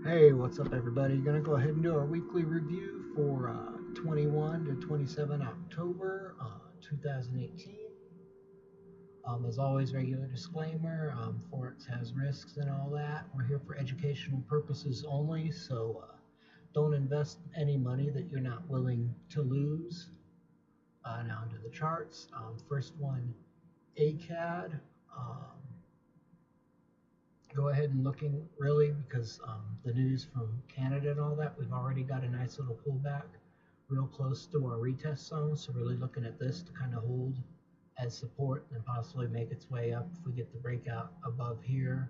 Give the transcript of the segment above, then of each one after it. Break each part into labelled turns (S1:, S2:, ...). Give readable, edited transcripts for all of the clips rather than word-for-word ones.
S1: Hey, what's up, everybody? Gonna go ahead and do our weekly review for 21 to 27 October 2018. As always, regular disclaimer: Forex has risks and all that. We're here for educational purposes only, so don't invest any money that you're not willing to lose. Now, into the charts. First one, ACAD. Um, go ahead and looking really because the news from Canada and all that, we've already got a nice little pullback real close to our retest zone. So really looking at this to kind of hold as support and possibly make its way up. If we get the breakout above here,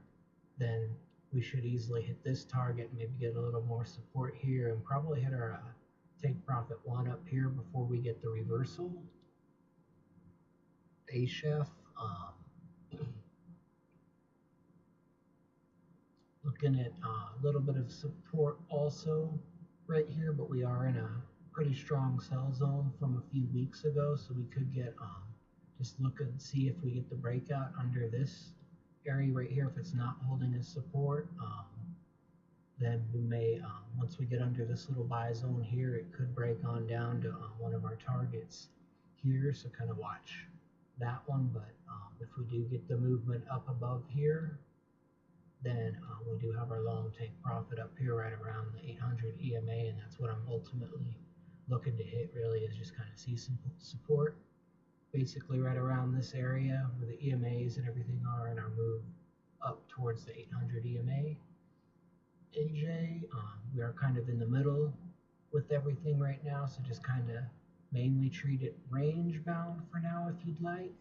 S1: then we should easily hit this target, maybe get a little more support here, and probably hit our take profit one up here before we get the reversal. A chef. Looking at a little bit of support also right here, but we are in a pretty strong sell zone from a few weeks ago, so we could get just look and see if we get the breakout under this area right here. If it's not holding as support, then we may once we get under this little buy zone here, it could break on down to one of our targets here, so kind of watch that one. But if we do get the movement up above here, then we do have our long take profit up here right around the 800 EMA, and that's what I'm ultimately looking to hit. Really is just kind of see some support basically right around this area where the EMAs and everything are, and our move up towards the 800 EMA. AJ, we are kind of in the middle with everything right now, so just kind of mainly treat it range bound for now if you'd like.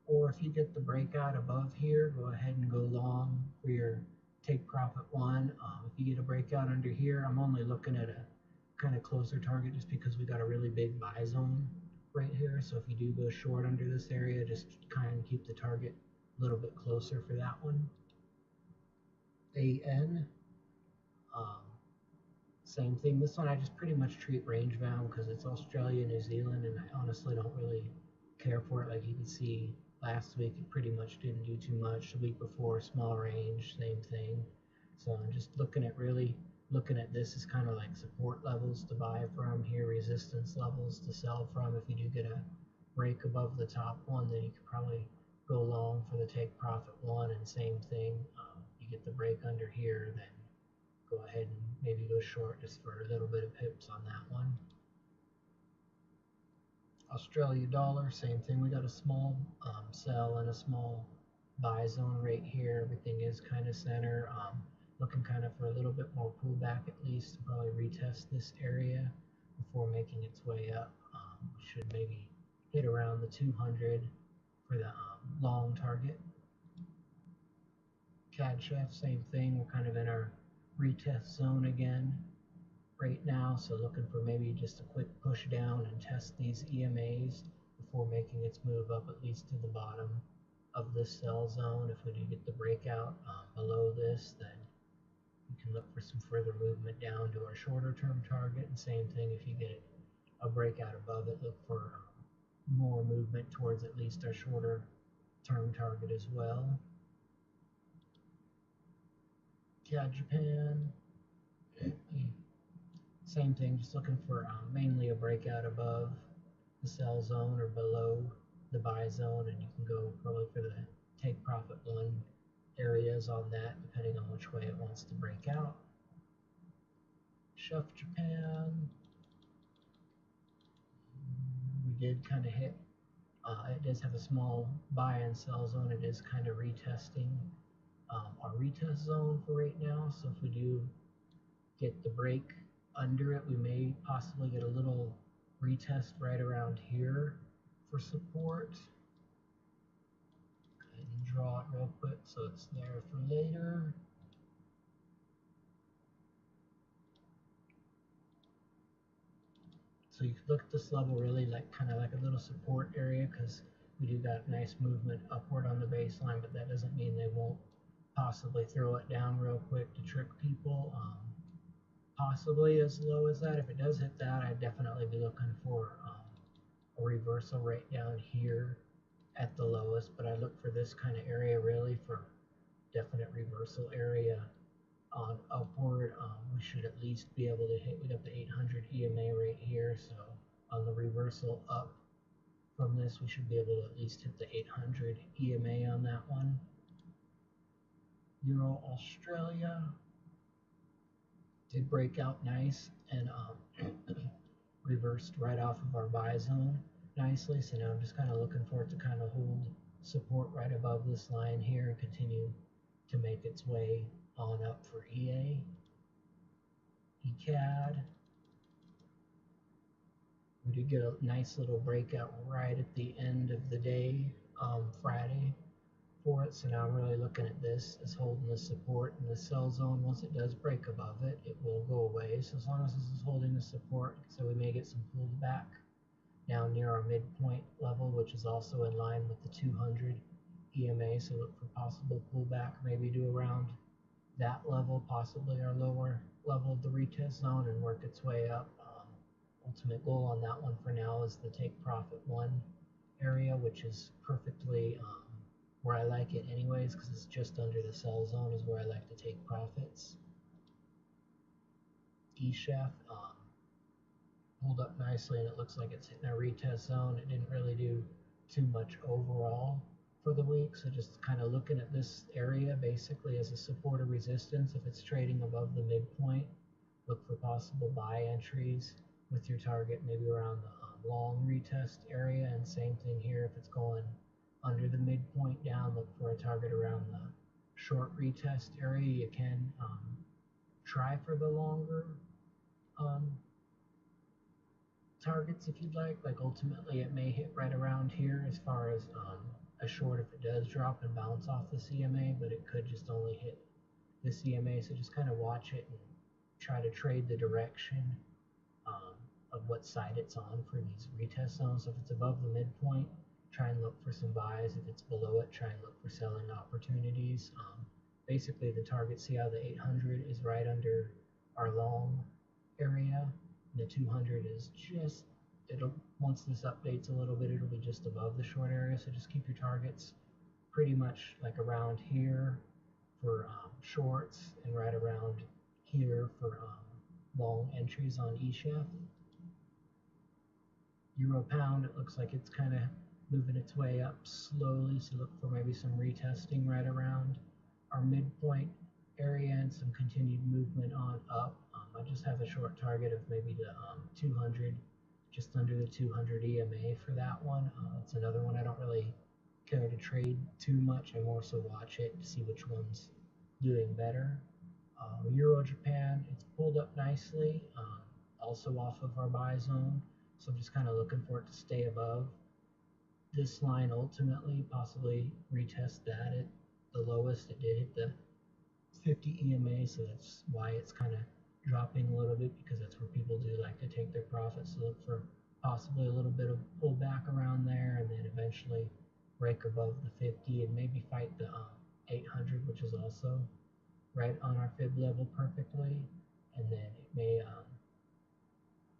S1: Or if you get the breakout above here, go ahead and go long for your take profit one. If you get a breakout under here, I'm only looking at a kind of closer target just because we got a really big buy zone right here. So if you do go short under this area, just kind of keep the target a little bit closer for that one. AN. Um, Same thing. This one I just pretty much treat range bound because it's Australia, New Zealand, and I honestly don't really care for it. Like you can see last week, it pretty much didn't do too much. The week before, small range, same thing. So I'm just looking at really looking at this as kind of like support levels to buy from here, resistance levels to sell from. If you do get a break above the top one, then you could probably go long for the take profit one, and same thing. You get the break under here, then go ahead and maybe go short just for a little bit of pips on that one. Australia dollar, same thing. We got a small sell and a small buy zone right here. Everything is kind of center. Looking kind of for a little bit more pullback at least to probably retest this area before making its way up. Should maybe hit around the 200 for the long target. CAD chef, same thing. We're kind of in our retest zone again right now, so looking for maybe just a quick push down and test these EMAs before making its move up at least to the bottom of this sell zone. If we do get the breakout below this, then we can look for some further movement down to our shorter term target, and same thing if you get a breakout above it, look for more movement towards at least our shorter term target as well. CAD Japan, same thing, just looking for mainly a breakout above the sell zone or below the buy zone, and you can go probably for the take profit one areas on that depending on which way it wants to break out. Chef Japan, we did kind of hit, it does have a small buy and sell zone. It is kind of retesting our retest zone for right now, so if we do get the break under it, we may possibly get a little retest right around here for support. Go ahead and draw it real quick so it's there for later. So you could look at this level really like kind of like a little support area because we do got nice movement upward on the baseline, but that doesn't mean they won't possibly throw it down real quick to trick people. Possibly as low as that. If it does hit that, I'd definitely be looking for a reversal right down here at the lowest, but I look for this kind of area really for definite reversal area on upward. We should at least be able to hit. We got the 800 EMA right here, so on the reversal up from this, we should be able to at least hit the 800 EMA on that one. Euro Australia did break out nice and reversed right off of our buy zone nicely. So now I'm just kind of looking for it to kind of hold support right above this line here and continue to make its way on up for EA. ECAD. We did get a nice little breakout right at the end of the day, Friday, for it. So now I'm really looking at this as holding the support in the sell zone. Once it does break above it, it will go away. So as long as this is holding the support, so we may get some pullback down near our midpoint level, which is also in line with the 200 EMA. So look for possible pullback, maybe do around that level, possibly our lower level of the retest zone, and work its way up. Ultimate goal on that one for now is the take profit one area, which is perfectly where I like it anyways, because it's just under the sell zone is where I like to take profits. eChef pulled up nicely, and it looks like it's hitting a retest zone. It didn't really do too much overall for the week, so just kind of looking at this area basically as a support or resistance. If it's trading above the midpoint, look for possible buy entries with your target maybe around the long retest area, and same thing here. If it's going under the midpoint down, look for a target around the short retest area. You can try for the longer targets if you'd like. Ultimately it may hit right around here as far as a short if it does drop and bounce off the CMA, but it could just only hit the CMA. So just kind of watch it and try to trade the direction of what side it's on for these retest zones. So if it's above the midpoint, try and look for some buys. If it's below it, try and look for selling opportunities. Basically the target, see how the 800 is right under our long area. The 200 is just, once this updates a little bit, it'll be just above the short area. So just keep your targets pretty much like around here for shorts, and right around here for long entries on eChef. Euro pound, it looks like it's kind of moving its way up slowly, so look for maybe some retesting right around our midpoint area and some continued movement on up. I just have a short target of maybe the 200, just under the 200 EMA for that one. It's another one I don't really care to trade too much. I more so watch it to see which one's doing better. Euro Japan, it's pulled up nicely, also off of our buy zone. So I'm just kind of looking for it to stay above this line ultimately, possibly retest that at the lowest. It did hit the 50 EMA, so that's why it's kind of dropping a little bit, because that's where people do like to take their profits. So look for possibly a little bit of pullback around there, and then eventually break above the 50 and maybe fight the 800, which is also right on our fib level perfectly. And then it may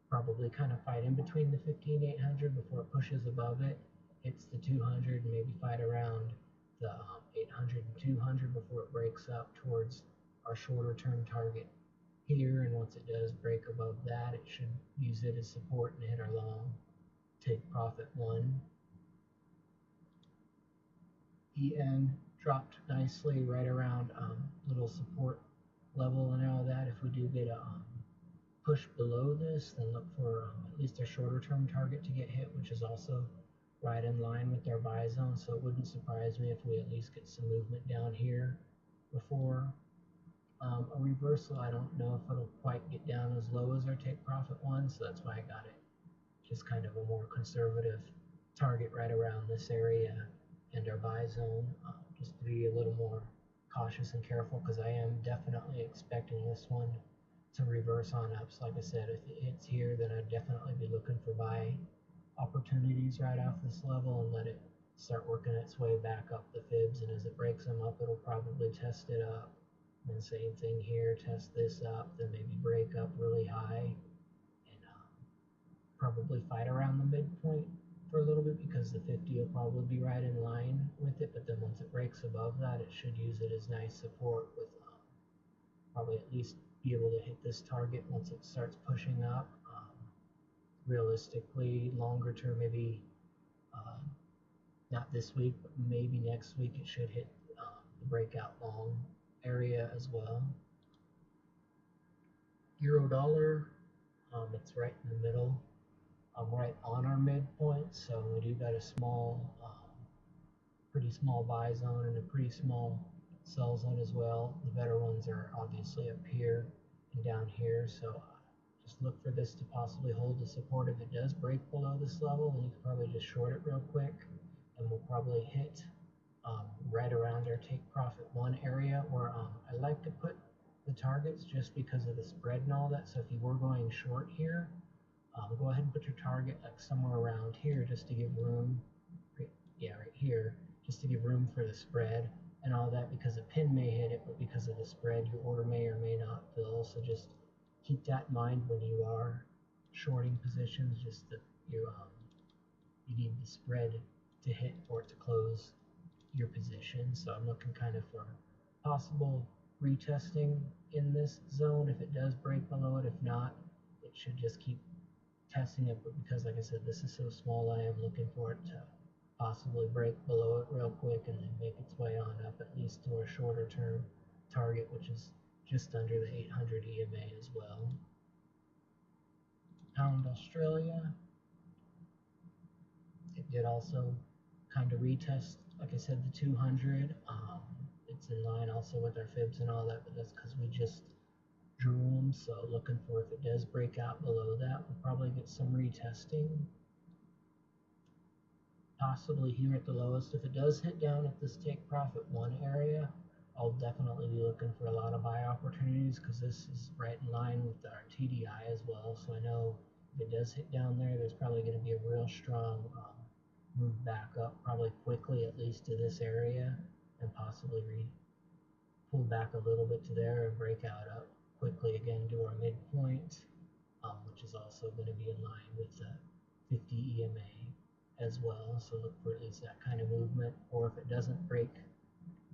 S1: probably kind of fight in between the 50 and 800 before it pushes above it, hits the 200, and maybe fight around the 800 and 200 before it breaks up towards our shorter term target here. And once it does break above that, it should use it as support and hit our long take profit one. EN dropped nicely right around little support level and all that. If we do get a push below this, then look for at least a shorter term target to get hit, which is also right in line with our buy zone. So it wouldn't surprise me if we at least get some movement down here before a reversal. I don't know if it'll quite get down as low as our take profit one, so that's why I got it just kind of a more conservative target right around this area and our buy zone, just to be a little more cautious and careful, because I am definitely expecting this one to reverse on up. So like I said, if it hits here, then I'd definitely be looking for buy opportunities right off this level and let it start working its way back up the fibs. And as it breaks them up, it'll probably test it up. And then same thing here, test this up, then maybe break up really high and probably fight around the midpoint for a little bit, because the 50 will probably be right in line with it. But then once it breaks above that, it should use it as nice support with probably at least be able to hit this target once it starts pushing up. Realistically, longer term, maybe uh, not this week, but maybe next week it should hit the breakout long area as well. Euro dollar, it's right in the middle. Right on our midpoint, so we do got a small, pretty small buy zone and a pretty small sell zone as well. The better ones are obviously up here and down here, so just look for this to possibly hold the support. If it does break below this level, then you can probably just short it real quick, and we'll probably hit right around our take profit one area, where I like to put the targets just because of the spread and all that. So if you were going short here, go ahead and put your target like somewhere around here just to give room, yeah, right here, just to give room for the spread and all that, because a pin may hit it, but because of the spread, your order may or may not fill. So just keep that in mind when you are shorting positions, just that you need the spread to hit for it to close your position. So I'm looking kind of for possible retesting in this zone if it does break below it. If not, it should just keep testing it, but because like I said, this is so small, I am looking for it to possibly break below it real quick and then make its way on up at least to a shorter term target, which is just under the 800 EMA as well. Pound Australia, it did also kind of retest, like I said, the 200. It's in line also with our fibs and all that, but that's because we just drew them. So looking for, if it does break out below that, we'll probably get some retesting. Possibly here at the lowest. If it does hit down at this take profit one area, I'll definitely be looking for a lot of buy opportunities, because this is right in line with our TDI as well. So I know if it does hit down there, there's probably going to be a real strong move back up, probably quickly at least to this area, and possibly pull back a little bit to there and break out up quickly again to our midpoint, which is also going to be in line with the 50 EMA as well. So look for at least that kind of movement. Or if it doesn't break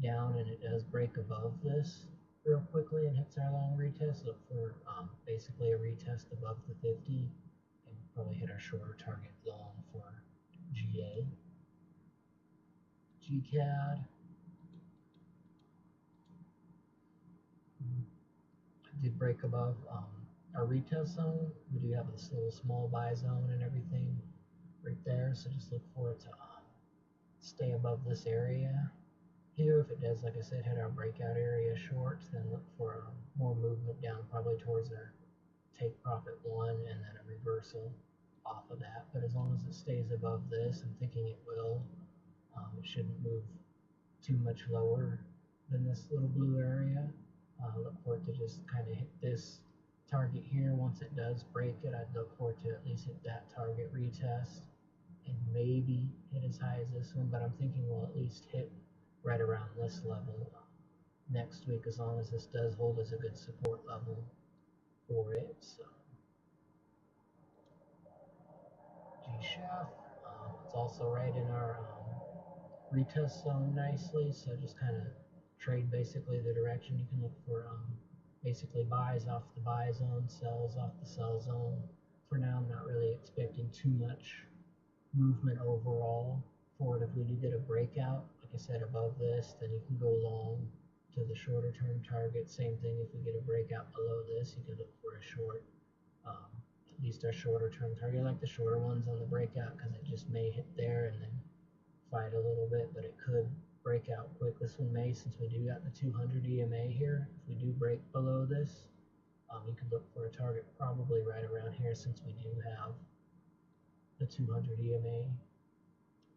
S1: down and it does break above this real quickly and hits our long retest, look for basically a retest above the 50, and probably hit our shorter target long for GA. GCAD, did break above our retest zone. We do have this little small buy zone and everything right there, so just look for it to stay above this area here. If it does, like I said, hit our breakout area short, then look for more movement down, probably towards our take profit one, and then a reversal off of that. But as long as it stays above this, I'm thinking it will. It shouldn't move too much lower than this little blue area. Look for it to just kind of hit this target here. Once it does break it, I'd look for it to at least hit that target retest and maybe hit as high as this one, but I'm thinking we'll at least hit right around this level next week, as long as this does hold as a good support level for it. So G-Chef, it's also right in our retest zone nicely, so just kind of trade basically the direction. You can look for basically buys off the buy zone, sells off the sell zone. For now, I'm not really expecting too much movement overall for it. If we do get a breakout, like I said, above this, then you can go long to the shorter term target. Same thing, if we get a breakout below this, you can look for a short, at least our shorter term target. I like the shorter ones on the breakout because it just may hit there and then fight a little bit, but it could break out quick. This one may, since we do got the 200 EMA here. If we do break below this, you could look for a target probably right around here, since we do have the 200 EMA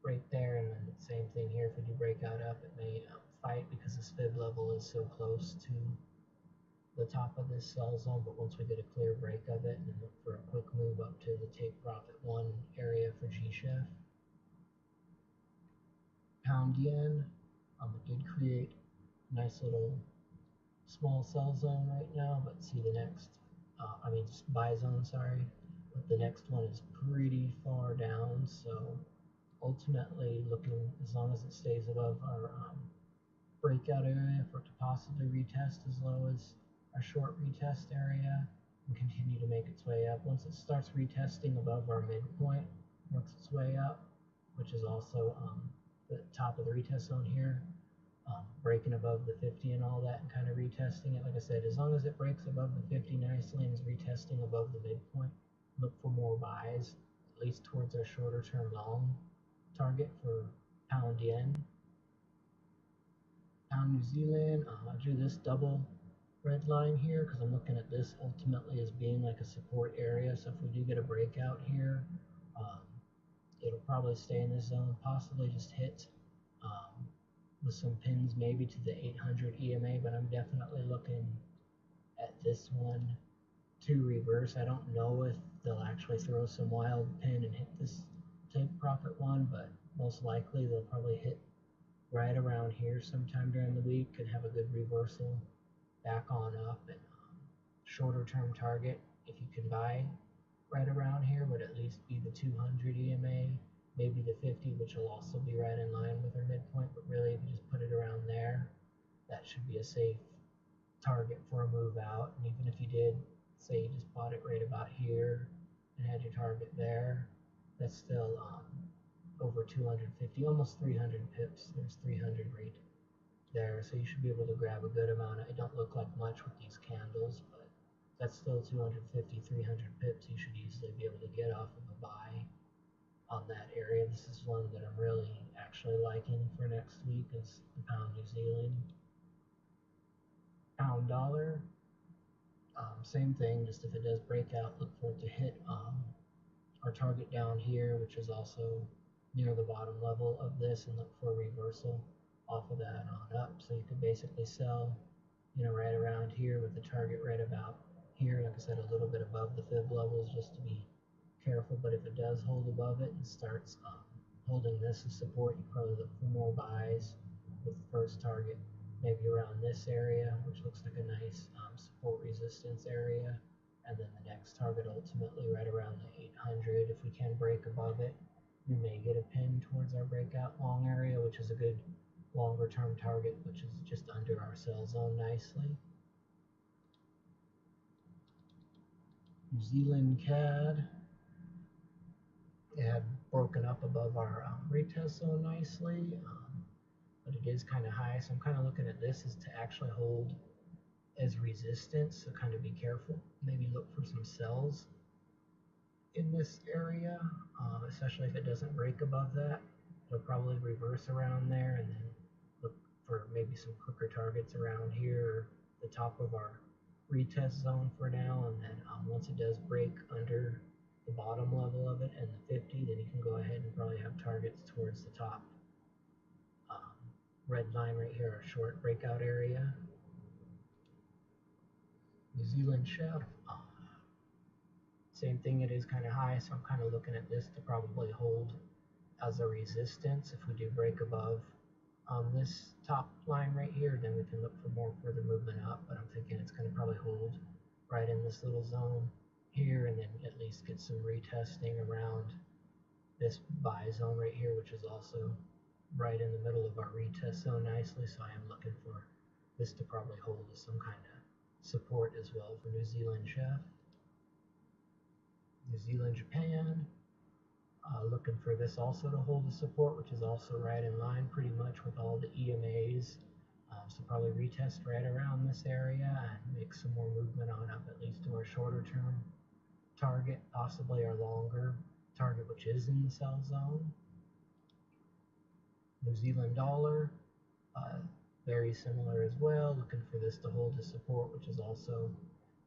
S1: right there. And then the same thing here, if we do break out up, it may fight because this fib level is so close to the top of this sell zone. But once we get a clear break of it, and look for a quick move up to the take profit one area for G-Chef. Pound yen, it did create a nice little small sell zone right now, but see the next, just buy zone, sorry, but the next one is pretty far down. So ultimately, looking, as long as it stays above our breakout area, for it to possibly retest as low as our short retest area and continue to make its way up. Once it starts retesting above our midpoint, works its way up, which is also the top of the retest zone here, breaking above the 50 and all that and kind of retesting it. Like I said, as long as it breaks above the 50 nicely and is retesting above the midpoint, look for more buys, at least towards our shorter term long target for pound yen. Pound New Zealand, I drew this double red line here because I'm looking at this ultimately as being like a support area. So if we do get a breakout here, um, it'll probably stay in this zone, possibly just hit with some pins maybe to the 800 EMA, but I'm definitely looking at this one to reverse. I don't know if they'll actually throw some wild pin and hit this take profit one, but most likely they'll probably hit right around here sometime during the week and have a good reversal back on up. And shorter term target, if you can buy right around here, would at least be the 200 EMA, maybe the 50, which will also be right in line with our midpoint. But really, if you just put it around there, that should be a safe target for a move out. And even if you did, say you just bought it right about here and had your target there, that's still over 250, almost 300 pips. There's 300 right there, so you should be able to grab a good amount. It don't look like much with these candles, but that's still 250, 300 pips you should easily be able to get off of a buy on that area. This is one that I'm really actually liking for next week is the pound New Zealand. Pound dollar, same thing, just if it does break out, look for it to hit our target down here, which is also near the bottom level of this, and look for a reversal off of that on up. So you could basically sell, right around here with the target right about here. Like I said, a little bit above the fib levels just to be careful. But if it does hold above it and starts holding this as support, you probably look for more buys with the first target maybe around this area, which looks like a nice support resistance area. And then the next target ultimately right around the 800. If we can break above it, we may get a pin towards our breakout long area, which is a good longer term target, which is just under our sell zone nicely. New Zealand CAD, it had broken up above our retest zone nicely, but it is kind of high, so I'm kind of looking at this as to actually hold as resistance, so kind of be careful. Maybe look for some sells in this area, especially if it doesn't break above that. It'll probably reverse around there and then look for maybe some quicker targets around here, the top of our retest zone for now, and then once it does break under the bottom level of it and the 50, then you can go ahead and probably have targets towards the top red line right here, our short breakout area. New Zealand Chef, same thing, it is kind of high, so I'm kind of looking at this to probably hold as a resistance. If we do break above this top line right here, then we can look for more further movement up, but I'm thinking it's going to probably hold right in this little zone here and then at least get some retesting around this buy zone right here, which is also right in the middle of our retest zone nicely. So I am looking for this to probably hold as some kind of support as well for New Zealand Chef. New Zealand Japan, looking for this also to hold the support, which is also right in line pretty much with all the EMAs. So probably retest right around this area and make some more movement on up at least to our shorter term target, possibly our longer target, which is in the sell zone. New Zealand dollar, very similar as well, looking for this to hold the support, which is also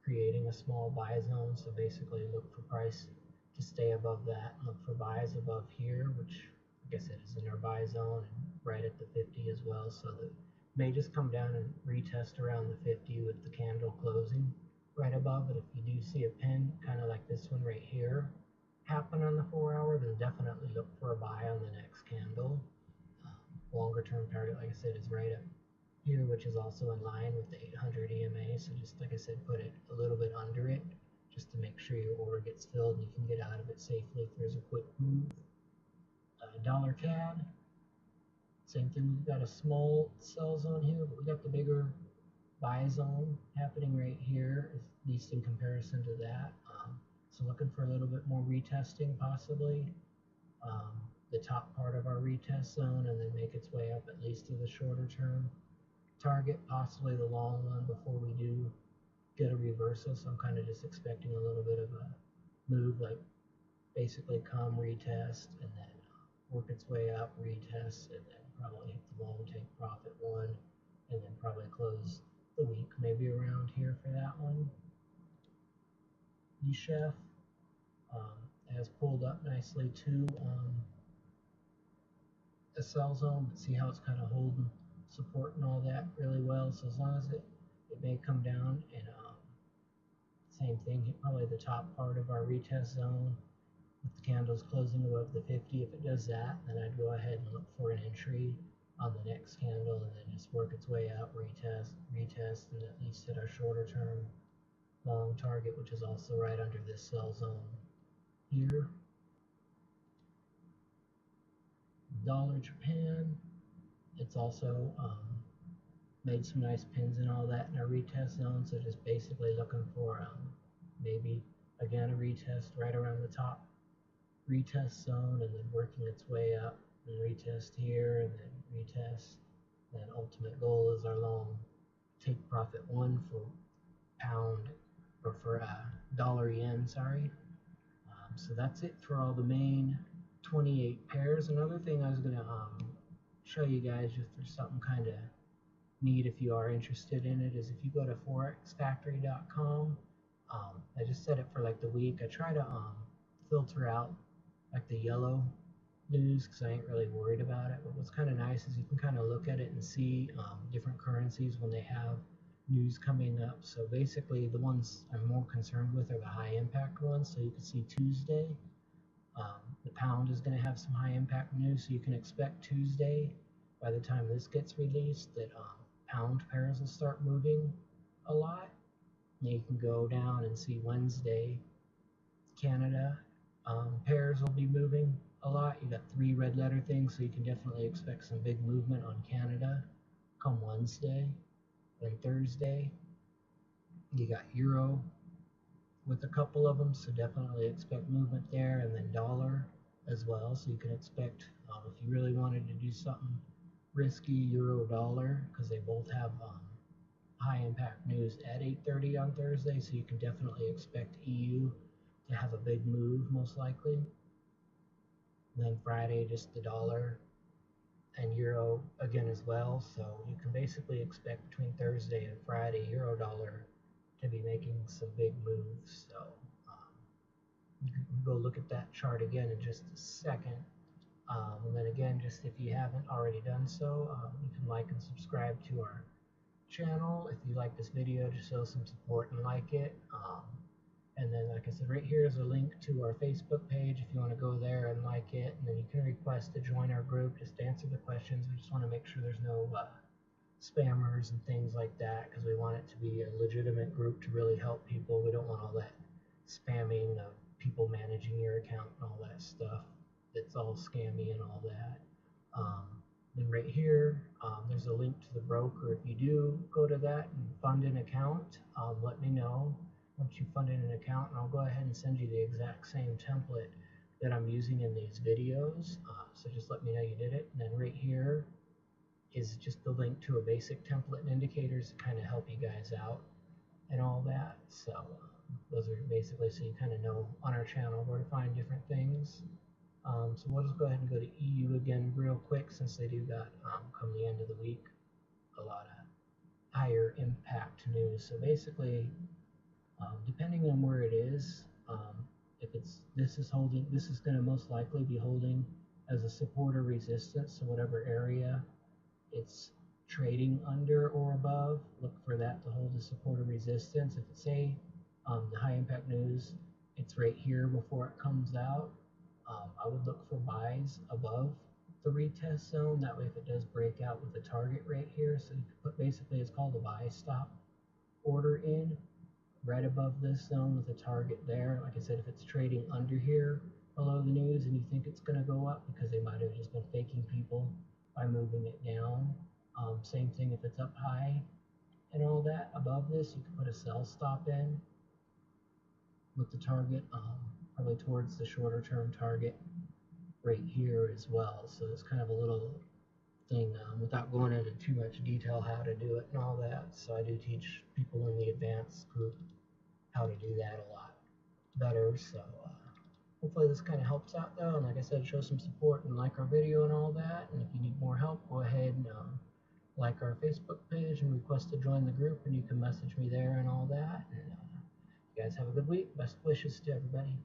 S1: creating a small buy zone. So basically look for price to stay above that and look for buys above here, which like I said is in our buy zone and right at the 50 as well. So that may just come down and retest around the 50 with the candle closing right above it. If you do see a pin kind of like this one right here happen on the 4 hour, then definitely look for a buy on the next candle. Longer term target, like I said, is right up here, which is also in line with the 800 EMA. So just like I said, put it a little bit under it just to make sure your order gets filled and you can get out of it safely if there's a quick move. Dollar CAD, same thing. We've got a small sell zone here, but we got the bigger buy zone happening right here, at least in comparison to that. So looking for a little bit more retesting possibly. Um, the top part of our retest zone and then make its way up at least to the shorter term target, possibly the long one before we do get a reversal. So I'm kind of just expecting a little bit of a move, like basically come retest and then work its way up, retest, and then probably hit the long take profit one, and then probably close the week maybe around here for that one. E-Chef has pulled up nicely to a sell zone, but see how it's kind of holding support and all that really well. So as long as it may come down and same thing, hit probably the top part of our retest zone with the candles closing above the 50. If it does that, then I'd go ahead and look for an entry on the next candle and then just work its way out, retest, and at least hit our shorter term long target, which is also right under this sell zone here. Dollar Japan, it's also made some nice pins and all that in our retest zone, so just basically looking for maybe again a retest right around the top retest zone and then working its way up and retest here and then retest. Then ultimate goal is our long take profit one for pound or for dollar yen, sorry. So that's it for all the main 28 pairs. Another thing I was going to show you guys just for something kind of neat if you are interested in it is if you go to forexfactory.com. I just set it for like the week. I try to filter out like the yellow news because I ain't really worried about it. But what's kind of nice is you can kind of look at it and see different currencies when they have news coming up. So basically the ones I'm more concerned with are the high impact ones. So you can see Tuesday, the pound is going to have some high impact news. So you can expect Tuesday, by the time this gets released, that pound pairs will start moving a lot. And you can go down and see Wednesday, Canada pairs will be moving a lot. You got 3 red letter things, so you can definitely expect some big movement on Canada come Wednesday. Then Thursday, you got Euro with a couple of them, so definitely expect movement there. And then dollar as well, so you can expect if you really wanted to do something risky, Euro dollar, because they both have high impact news at 8:30 on Thursday, so you can definitely expect EU to have a big move most likely. And then Friday, just the dollar and euro again as well. So you can basically expect between Thursday and Friday, euro dollar to be making some big moves. So you can go look at that chart again in just a second. And then again, just if you haven't already done so, you can like and subscribe to our channel. If you like this video, just show some support and like it. And then, like I said, right here is a link to our Facebook page if you want to go there and like it. And then you can request to join our group just to answer the questions. We just want to make sure there's no spammers and things like that because we want it to be a legitimate group to really help people. We don't want all that spamming of people managing your account and all that stuff. It's all scammy and all that. Then right here, there's a link to the broker. If you do go to that and fund an account, let me know once you fund in an account, and I'll go ahead and send you the exact same template that I'm using in these videos. So just let me know you did it. And then right here is just the link to a basic template and indicators to kind of help you guys out and all that. So those are basically so you kind of know on our channel where to find different things. So we'll just go ahead and go to EU again real quick since they do got, come the end of the week, a lot of higher impact news. So basically, depending on where it is, if this is going to most likely be holding as a support or resistance. So whatever area it's trading under or above, look for that to hold as support or resistance. If it's say the high impact news, it's right here before it comes out. I would look for buys above the retest zone. That way, if it does break out with a target right here, so you can put basically it's called a buy stop order in right above this zone with a target there. Like I said, if it's trading under here below the news and you think it's going to go up because they might have just been faking people by moving it down. Same thing if it's up high and all that. Above this, you can put a sell stop in with the target probably towards the shorter term target right here as well. So it's kind of a little thing without going into too much detail how to do it and all that. So I do teach people in the advanced group how to do that a lot better. So hopefully this kind of helps out though. And like I said, show some support and like our video and all that. And if you need more help, go ahead and like our Facebook page and request to join the group, and you can message me there and all that. And you guys have a good week. Best wishes to everybody.